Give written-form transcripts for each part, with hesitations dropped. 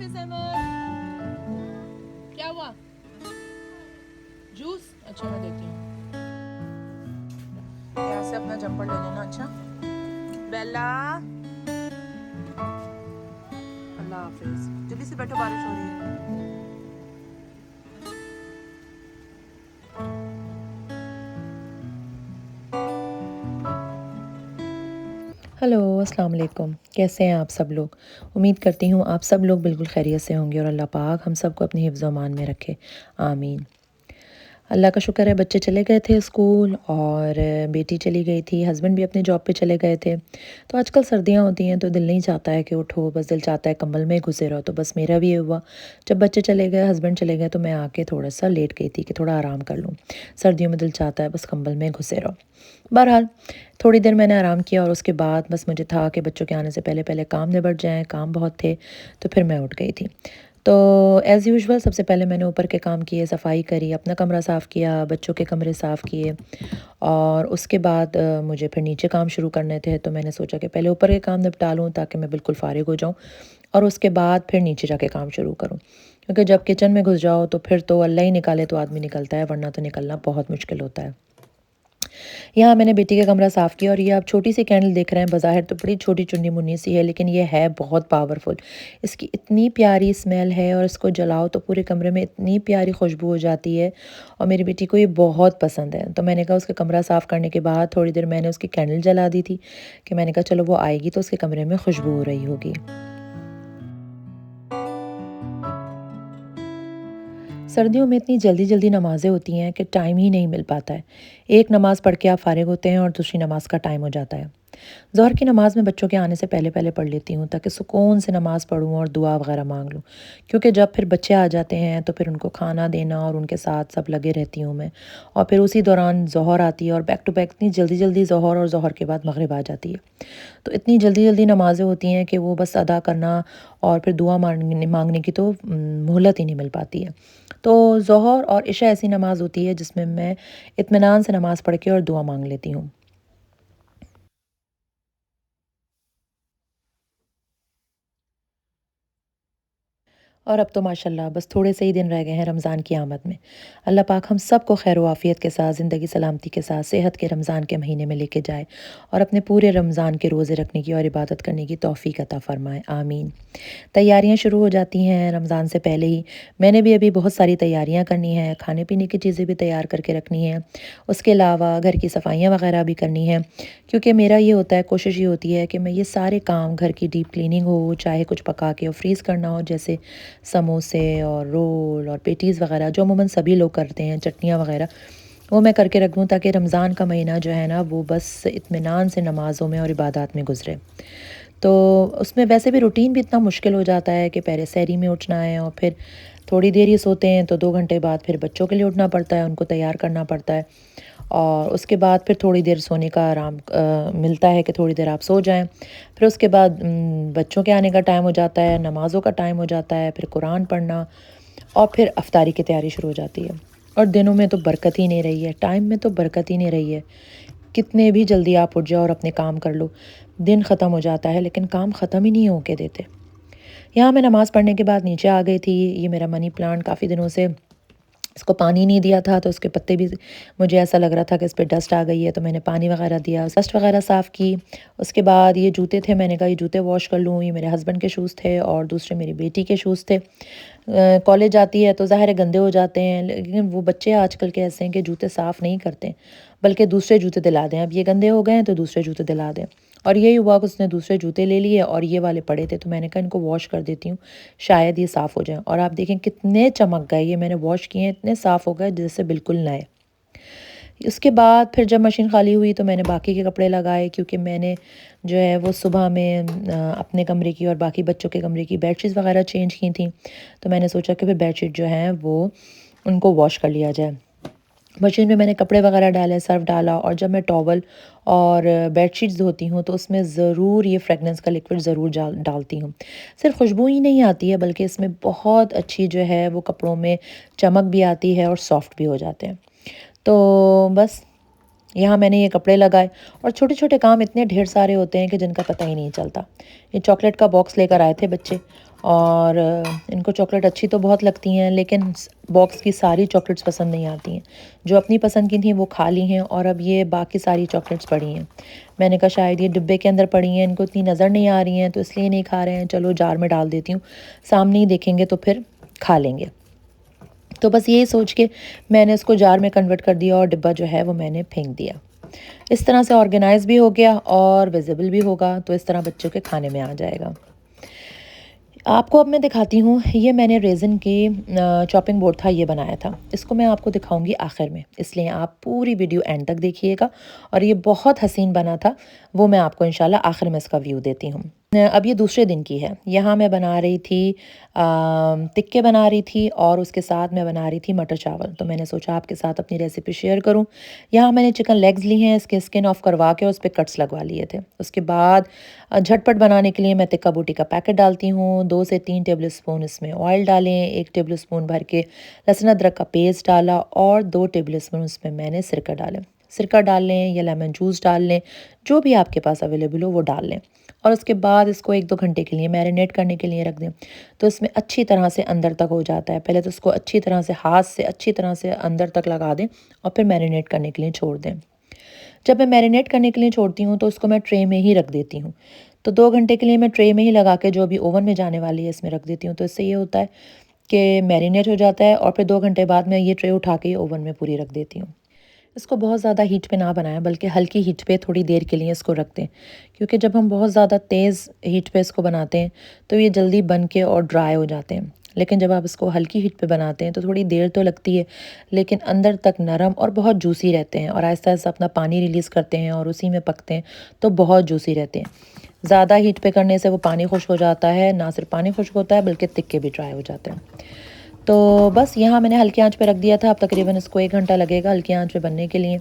Yes Ahmad, क्या हुआ? Juice? अच्छा मैं देती हूँ। यहाँ से अपना जंपर ले लेना। अच्छा बेला, अल्लाह हाफिज। जल्दी से बैठो, बारिश हो रही है। हेलो, अस्सलाम वालेकुम। कैसे हैं आप सब लोग? उम्मीद करती हूँ आप सब लोग बिल्कुल खैरियत से होंगे और अल्लाह पाक हम सबको अपनी हिफ्ज़ व अमान में रखे। आमीन। अल्लाह का शुक्र है बच्चे चले गए थे स्कूल और बेटी चली गई थी, हस्बैंड भी अपने जॉब पे चले गए थे। तो आजकल सर्दियाँ होती हैं तो दिल नहीं चाहता है कि उठो, बस दिल चाहता है कंबल में घुसे रहो। तो बस मेरा भी ये हुआ, जब बच्चे चले गए, हस्बैंड चले गए तो मैं आके थोड़ा-सा लेट गई थी कि थोड़ा आराम कर लूँ। सर्दियों में दिल चाहता है बस कंबल में घुसे रहो। बहरहाल थोड़ी देर मैंने आराम किया और उसके बाद बस मुझे था कि बच्चों के आने से पहले-पहले काम निबट जाएँ, काम बहुत थे, तो फिर मैं उठ गई थी। तो एज़ यूजुअल सबसे पहले मैंने ऊपर के काम किए, सफाई करी, अपना कमरा साफ़ किया, बच्चों के कमरे साफ़ किए और उसके बाद मुझे फिर नीचे काम शुरू करने थे, तो मैंने सोचा कि पहले ऊपर के काम निपटा लूँ ताकि मैं बिल्कुल फ़ारिग हो जाऊँ और उसके बाद फिर नीचे जाके काम शुरू करूँ। क्योंकि जब किचन में घुस जाओ तो फिर तो अल्लाह ही निकाले तो आदमी निकलता है, वरना तो निकलना बहुत मुश्किल होता है। यहाँ मैंने बेटी का कमरा साफ़ किया और ये आप छोटी सी कैंडल देख रहे हैं, बज़ाहिर तो बड़ी छोटी चुन्नी मुन्नी सी है, लेकिन ये है बहुत पावरफुल। इसकी इतनी प्यारी स्मेल है और इसको जलाओ तो पूरे कमरे में इतनी प्यारी खुशबू हो जाती है और मेरी बेटी को ये बहुत पसंद है। तो मैंने कहा उसका कमरा साफ़ करने के बाद थोड़ी देर मैंने उसकी कैंडल जला दी थी कि मैंने कहा चलो वो आएगी तो उसके कमरे में खुशबू हो रही होगी। सर्दियों में इतनी जल्दी-जल्दी नमाज़ें होती हैं कि टाइम ही नहीं मिल पाता है। एक नमाज़ पढ़ के आप फ़ारिग होते हैं और दूसरी नमाज़ का टाइम हो जाता है। ज़ोहर की नमाज़ मैं बच्चों के आने से पहले-पहले पढ़ लेती हूँ ताकि सुकून से नमाज़ पढ़ूँ और दुआ वग़ैरह माँग लूँ। क्योंकि जब फिर बच्चे आ जाते हैं तो फिर उनको खाना देना और उनके साथ सब लगे रहती हूँ मैं। और फिर उसी दौरान ज़ोहर आती है और बैक टू बैक इतनी जल्दी-जल्दी ज़ोहर और ज़ोहर के बाद मग़रिब आ जाती है। तो इतनी जल्दी-जल्दी नमाज़ें होती हैं कि वो बस अदा करना और फिर दुआ माँगने माँगने की तो मोहलत ही नहीं मिल पाती है। तो ज़ोहर और इशा ऐसी नमाज़ होती है जिसमें मैं इत्मीनान से नमाज़ पढ़ के और दुआ माँग लेती हूँ। और अब तो माशाल्लाह बस थोड़े से ही दिन रह गए हैं रमज़ान की आमद में। अल्लाह पाक हम सबको खैर आफ़ियत के साथ, ज़िंदगी सलामती के साथ, सेहत के रमज़ान के महीने में लेके जाए और अपने पूरे रमज़ान के रोज़े रखने की और इबादत करने की तौफ़ीक अता फ़रमाए। आमीन। तैयारियां शुरू हो जाती हैं रमज़ान से पहले ही। मैंने भी अभी बहुत सारी तैयारियां करनी हैं, खाने-पीने की चीज़ें भी तैयार करके रखनी हैं। उसके अलावा घर की सफाइयाँ वगैरह भी करनी हैं, क्योंकि मेरा ये होता है, कोशिश ये होती है कि मैं ये सारे काम घर की डीप क्लीनिंग हो, चाहे कुछ पका के और फ्रीज़ करना हो, जैसे समोसे और रोल और पेटीज़ वगैरह जो अमूमन सभी लोग करते हैं, चटनियाँ वगैरह, वो मैं करके रख दूँ ताकि रमज़ान का महीना जो है ना वो बस इत्मीनान से नमाज़ों में और इबादत में गुज़रे। तो उसमें वैसे भी रूटीन भी इतना मुश्किल हो जाता है कि पहले सहरी में उठना है और फिर थोड़ी देर ही सोते हैं तो 2 घंटे बाद फिर बच्चों के लिए उठना पड़ता है, उनको तैयार करना पड़ता है और उसके बाद फिर थोड़ी देर सोने का आराम मिलता है कि थोड़ी देर आप सो जाएं। फिर उसके बाद बच्चों के आने का टाइम हो जाता है, नमाज़ों का टाइम हो जाता है, फिर कुरान पढ़ना और फिर अफ्तारी की तैयारी शुरू हो जाती है। और दिनों में तो बरकत ही नहीं रही है, टाइम में तो बरकत ही नहीं रही है। कितने भी जल्दी आप उठ जाओ और अपने काम कर लो, दिन ख़त्म हो जाता है लेकिन काम ख़त्म ही नहीं होके देते। यहाँ मैं नमाज़ पढ़ने के बाद नीचे आ गई थी। ये मेरा मनी प्लांट काफ़ी दिनों से इसको पानी नहीं दिया था तो उसके पत्ते भी मुझे ऐसा लग रहा था कि इस पे डस्ट आ गई है, तो मैंने पानी वगैरह दिया, डस्ट वगैरह साफ़ की। उसके बाद ये जूते थे, मैंने कहा ये जूते वॉश कर लूँ। ये मेरे हस्बैंड के शूज़ थे और दूसरे मेरी बेटी के शूज़ थे। कॉलेज जाती है तो ज़ाहिर है गंदे हो जाते हैं, लेकिन वो बच्चे आजकल के ऐसे हैं कि जूते साफ़ नहीं करते, बल्कि दूसरे जूते दिला दें। अब ये गंदे हो गए हैं तो दूसरे जूते दिला दें। और यही हुआ कि उसने दूसरे जूते ले लिए और ये वाले पड़े थे, तो मैंने कहा इनको वॉश कर देती हूँ, शायद ये साफ़ हो जाएँ। और आप देखें कितने चमक गए, ये मैंने वॉश किए हैं, इतने साफ़ हो गए जैसे बिल्कुल नए। उसके बाद फिर जब मशीन खाली हुई तो मैंने बाकी के कपड़े लगाए, क्योंकि मैंने जो है वो सुबह में अपने कमरे की और बाकी बच्चों के कमरे की बेडशीट्स वगैरह चेंज की थी। तो मैंने सोचा कि फिर बेडशीट जो हैं वो उनको वॉश कर लिया जाए। मशीन में मैंने कपड़े वगैरह डाले, सर्फ़ डाला और जब मैं टॉवल और बेडशीट्स धोती हूँ तो उसमें ज़रूर ये फ्रेगनेंस का लिक्विड ज़रूर डालती हूँ। सिर्फ खुशबू ही नहीं आती है बल्कि इसमें बहुत अच्छी जो है वो कपड़ों में चमक भी आती है और सॉफ्ट भी हो जाते हैं। तो बस यहाँ मैंने ये कपड़े लगाए और छोटे-छोटे काम इतने ढेर सारे होते हैं कि जिनका पता ही नहीं चलता। ये चॉकलेट का बॉक्स लेकर आए थे बच्चे और इनको चॉकलेट अच्छी तो बहुत लगती हैं, लेकिन बॉक्स की सारी चॉकलेट्स पसंद नहीं आती हैं। जो अपनी पसंद की थी वो खा ली हैं और अब ये बाकी सारी चॉकलेट्स पड़ी हैं। मैंने कहा शायद ये डिब्बे के अंदर पड़ी हैं, इनको इतनी नज़र नहीं आ रही हैं तो इसलिए नहीं खा रहे हैं, चलो जार में डाल देती हूँ, सामने ही देखेंगे तो फिर खा लेंगे। तो बस यही सोच के मैंने इसको जार में कन्वर्ट कर दिया और डिब्बा जो है वो मैंने फेंक दिया। इस तरह से ऑर्गेनाइज भी हो गया और विजिबल भी होगा, तो इस तरह बच्चों के खाने में आ जाएगा। आपको अब मैं दिखाती हूँ, ये मैंने रेज़न की चॉपिंग बोर्ड था, ये बनाया था। इसको मैं आपको दिखाऊंगी आखिर में, इसलिए आप पूरी वीडियो एंड तक देखिएगा। और ये बहुत हसीन बना था, वो मैं आपको इंशाल्लाह आखिर में इसका व्यू देती हूँ। अब ये दूसरे दिन की है। यहाँ मैं बना रही थी टिक्के बना रही थी और उसके साथ मैं बना रही थी मटर चावल। तो मैंने सोचा आपके साथ अपनी रेसिपी शेयर करूँ। यहाँ मैंने चिकन लेग्स ली हैं, इसके स्किन ऑफ करवा के उस पर कट्स लगवा लिए थे। उसके बाद झटपट बनाने के लिए मैं टिक्का बूटी का पैकेट डालती हूँ। 2 से 3 टेबल स्पून इसमें ऑयल डालें, 1 टेबल स्पून भर के लहसुन अदरक का पेस्ट डाला और 2 टेबल स्पून उसमें मैंने सिरका डालें। सिरका डाल लें या लेमन जूस डाल लें, जो भी आपके पास अवेलेबल हो वो डाल लें। और उसके बाद इसको 1-2 घंटे के लिए मैरिनेट करने के लिए रख दें, तो इसमें अच्छी तरह से अंदर तक हो जाता है। पहले तो इसको अच्छी तरह से हाथ से अच्छी तरह से अंदर तक लगा दें और फिर मैरिनेट करने के लिए छोड़ दें। जब मैं मैरिनेट करने के लिए छोड़ती हूँ तो उसको मैं ट्रे में ही रख देती हूँ। तो 2 घंटे के लिए मैं ट्रे में ही लगा के जो अभी ओवन में जाने वाली है इसमें रख देती हूँ। तो इससे ये होता है कि मैरिनेट हो जाता है और फिर 2 घंटे बाद मैं ये ट्रे उठा के ओवन में पूरी रख देती हूँ। इसको बहुत ज़्यादा हीट पे ना बनाएं, बल्कि हल्की हीट पे थोड़ी देर के लिए इसको रख दें, क्योंकि जब हम बहुत ज़्यादा तेज़ हीट पे इसको बनाते हैं तो ये जल्दी बन के और ड्राई हो जाते हैं। लेकिन जब आप इसको हल्की हीट पे बनाते हैं तो थोड़ी देर तो लगती है, लेकिन अंदर तक नरम और बहुत जूसी रहते हैं और आहिस्ता आहिस्ता अपना पानी रिलीज़ करते हैं और उसी में पकते हैं, तो बहुत जूसी रहते हैं। ज़्यादा हीट पे करने से वो पानी खुश्क हो जाता है, ना सिर्फ पानी खुश्क होता है बल्कि तिक्के भी ड्राई हो जाते हैं। तो बस यहाँ मैंने हल्की आंच पे रख दिया था। अब तकरीबन इसको 1 घंटा लगेगा हल्की आंच पे बनने के लिए।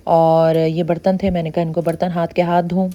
और ये बर्तन थे, मैंने कहा इनको बर्तन हाथ के हाथ धोऊं।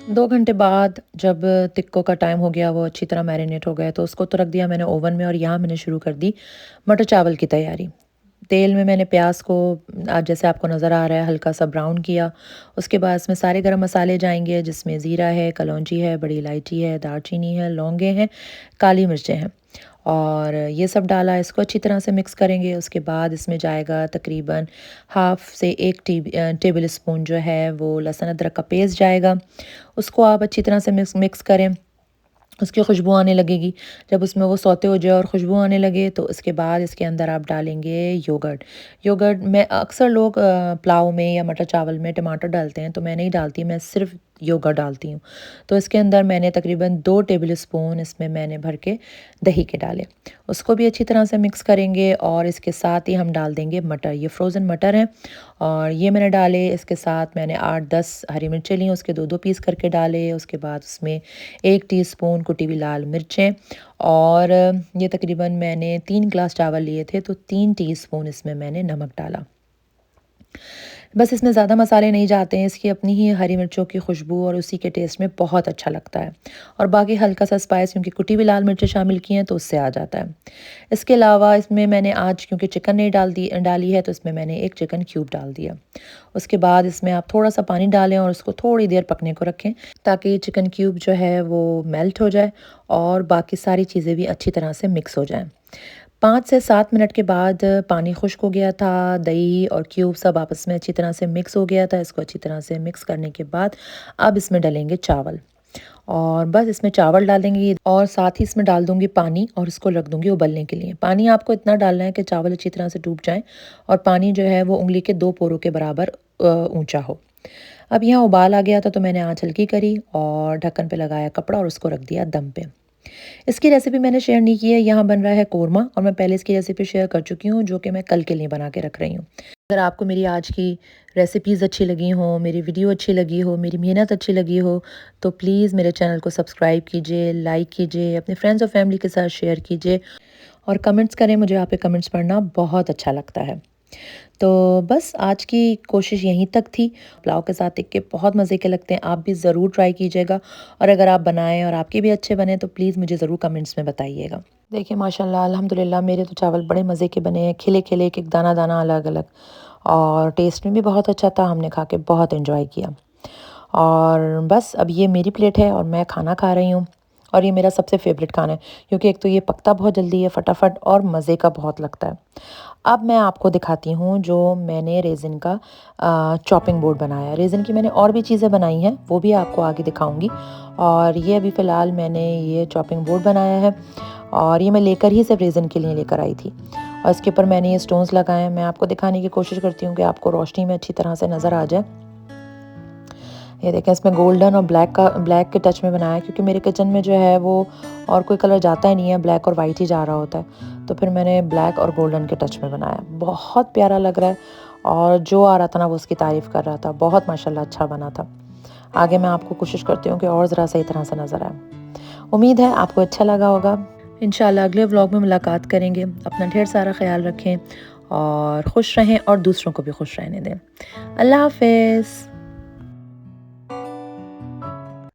2 घंटे बाद जब टिक्कों का टाइम हो गया, वो अच्छी तरह मैरिनेट हो गए, तो उसको तो रख दिया मैंने ओवन में और यहाँ मैंने शुरू कर दी मटर चावल की तैयारी। तेल में मैंने प्याज को आज जैसे आपको नज़र आ रहा है हल्का सा ब्राउन किया। उसके बाद इसमें सारे गरम मसाले जाएंगे, जिसमें ज़ीरा है, कलौंजी है, बड़ी इलायची है, दालचीनी है, लौंगे हैं, काली मिर्चें हैं और ये सब डाला। इसको अच्छी तरह से मिक्स करेंगे। उसके बाद इसमें जाएगा तकरीबन हाफ़ से 1 टेबल स्पून जो है वो लहसुन अदरक का पेस्ट जाएगा। उसको आप अच्छी तरह से मिक्स करें, उसकी खुशबू आने लगेगी। जब उसमें वो सौते हो जाए और खुशबू आने लगे तो इसके बाद इसके अंदर आप डालेंगे योगर्ट। योगर्ट में अक्सर लोग पुलाव में या मटर चावल में टमाटर डालते हैं, तो मैं नहीं डालती, मैं सिर्फ योगर्ट डालती हूँ। तो इसके अंदर मैंने तकरीबन 2 टेबल स्पून इसमें मैंने भर के दही के डाले। उसको भी अच्छी तरह से मिक्स करेंगे और इसके साथ ही हम डाल देंगे मटर। ये फ्रोज़न मटर हैं और ये मैंने डाले। इसके साथ मैंने 8-10 हरी मिर्चें ली, उसके 2-2 पीस करके डाले। उसके बाद उसमें 1 टीस्पून कुटी हुई लाल मिर्चें और ये तकरीबन मैंने 3 ग्लास चावल लिए थे, तो 3 टीस्पून इसमें मैंने नमक डाला। बस इसमें ज़्यादा मसाले नहीं जाते हैं, इसकी अपनी ही हरी मिर्चों की खुशबू और उसी के टेस्ट में बहुत अच्छा लगता है। और बाकी हल्का सा स्पाइस, क्योंकि कुटी हुई लाल मिर्चें शामिल की हैं तो उससे आ जाता है। इसके अलावा इसमें मैंने आज क्योंकि चिकन नहीं डाली है, तो इसमें मैंने 1 चिकन क्यूब डाल दिया। उसके बाद इसमें आप थोड़ा सा पानी डालें और उसको थोड़ी देर पकने को रखें, ताकि चिकन क्यूब जो है वो मेल्ट हो जाए और बाकी सारी चीज़ें भी अच्छी तरह से मिक्स हो जाएँ। 5 से 7 मिनट के बाद पानी खुश्क हो गया था, दही और क्यूब सब आपस में अच्छी तरह से मिक्स हो गया था। इसको अच्छी तरह से मिक्स करने के बाद अब इसमें डलेंगे चावल और बस इसमें चावल डाल देंगे और साथ ही इसमें डाल दूंगी पानी और इसको रख दूंगी उबलने के लिए। पानी आपको इतना डालना है कि चावल अच्छी तरह से डूब जाएं और पानी जो है वो उंगली के 2 पोरों के बराबर ऊंचा हो। अब यहाँ उबाल आ गया था, तो मैंने आँच हल्की करी और ढक्कन पे लगाया कपड़ा और उसको रख दिया दम पे। इसकी रेसिपी मैंने शेयर नहीं की है। यहाँ बन रहा है कोरमा और मैं पहले इसकी रेसिपी शेयर कर चुकी हूँ, जो कि मैं कल के लिए बना के रख रही हूँ। अगर आपको मेरी आज की रेसिपीज़ अच्छी लगी हो, मेरी वीडियो अच्छी लगी हो, मेरी मेहनत अच्छी लगी हो, तो प्लीज़ मेरे चैनल को सब्सक्राइब कीजिए, लाइक कीजिए, अपने फ्रेंड्स और फैमिली के साथ शेयर कीजिए और कमेंट्स करें। मुझे आप पे कमेंट्स पढ़ना बहुत अच्छा लगता है। तो बस आज की कोशिश यहीं तक थी। पुलाव के साथ टिक्के बहुत मज़े के लगते हैं, आप भी ज़रूर ट्राई कीजिएगा और अगर आप बनाएँ और आपके भी अच्छे बने तो प्लीज़ मुझे ज़रूर कमेंट्स में बताइएगा। देखिए माशाल्लाह अल्हम्दुलिल्लाह मेरे तो चावल बड़े मज़े के बने हैं, खिले-खिले एक-एक दाना-दाना अलग-अलग और टेस्ट में भी बहुत अच्छा था, हमने खा के बहुत एन्जॉय किया। और बस अब ये मेरी प्लेट है और मैं खाना खा रही हूँ और ये मेरा सबसे फ़ेवरेट खाना है क्योंकि एक तो ये पकता बहुत जल्दी है फटाफट और मज़े का बहुत लगता है। अब मैं आपको दिखाती हूँ जो मैंने रेज़िन का चॉपिंग बोर्ड बनाया है। रेज़िन की मैंने और भी चीज़ें बनाई हैं, वो भी आपको आगे दिखाऊँगी और ये अभी फ़िलहाल मैंने ये चॉपिंग बोर्ड बनाया है और ये मैं लेकर ही सिर्फ रेज़िन के लिए लेकर आई थी और इसके ऊपर मैंने ये स्टोन्स लगाए हैं। मैं आपको दिखाने की कोशिश करती हूँ कि आपको रोशनी में अच्छी तरह से नज़र आ जाए। ये देखें इसमें गोल्डन और ब्लैक के टच में बनाया है क्योंकि मेरे किचन में जो है वो और कोई कलर जाता ही नहीं है, ब्लैक और वाइट ही जा रहा होता है। तो फिर मैंने ब्लैक और गोल्डन के टच में बनाया। बहुत प्यारा लग रहा है और जो आ रहा था ना वो उसकी तारीफ़ कर रहा था। बहुत माशाल्लाह अच्छा बना था। आगे मैं आपको कोशिश करती हूँ कि और ज़रा सही तरह से नज़र आए। उम्मीद है आपको अच्छा लगा होगा। इंशाल्लाह अगले व्लॉग में मुलाकात करेंगे। अपना ढेर सारा ख्याल रखें और खुश रहें और दूसरों को भी खुश रहने दें। अल्लाह हाफ़िज़।